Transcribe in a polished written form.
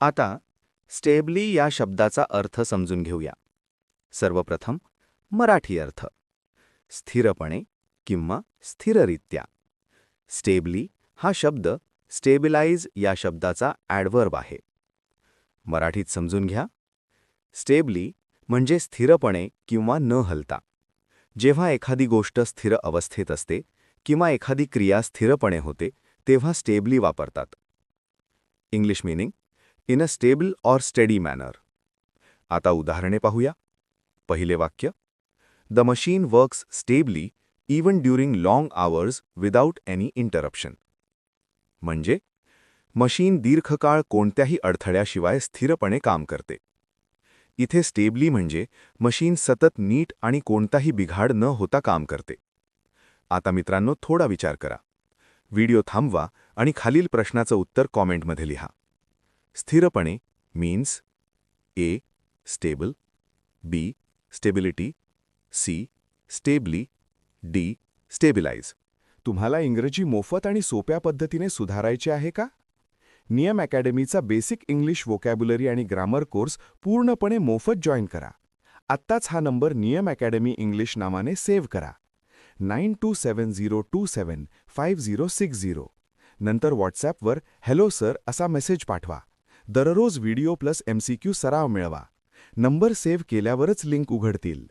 आता स्टेबली या शब्दाचा अर्थ समजून घेऊया. सर्वप्रथम मराठी अर्थ. स्थिरपणे किंवा स्थिररित्या. स्टेबली हा शब्द स्टेबिलाइज या शब्दाचा ॲडव्हर्ब आहे. मराठीत समजून घ्या. स्टेबली म्हणजे स्थिरपणे किंवा न हलता. जेव्हा एखादी गोष्ट स्थिर अवस्थेत असते किंवा एखादी क्रिया स्थिरपणे होते तेव्हा स्टेबली वापरतात. English meaning in a stable or steady manner. आता उदाहरणे पाहूया. पहिले वाक्य. The machine works stably even during long hours without any interruption. म्हणजे मशीन दीर्घकाळ कोणत्याही अडथळ्याशिवाय स्थिरपणे काम करते. इथे स्टेबली म्हणजे मशीन सतत नीट आणि कोणताही बिघाड न होता काम करते. आता मित्रांनो, थोडा विचार करा. व्हिडिओ थांबवा आणि खालील प्रश्नाचं उत्तर कॉमेंटमध्ये लिहा. स्थिरपणे means A. Stable, B. Stability, C. Stably, D. Stabilize. तुम्हाला इंग्रजी मोफत आणि सोप्या पद्धतीने सुधारायचे आहे का? नियम अकॅडमीचा बेसिक इंग्लिश व्होकॅब्युलरी आणि ग्रामर कोर्स पूर्णपणे मोफत जॉईन करा. आत्ताच हा नंबर नियम अकॅडमी इंग्लिश नावाने सेव्ह करा. 9270275060. नंतर व्हॉट्सॲपवर हॅलो सर असा मेसेज पाठवा. दररोज व्हिडिओ प्लस MCQ सराव मिळवा. नंबर सेव्ह केल्यावरच लिंक उघडतील.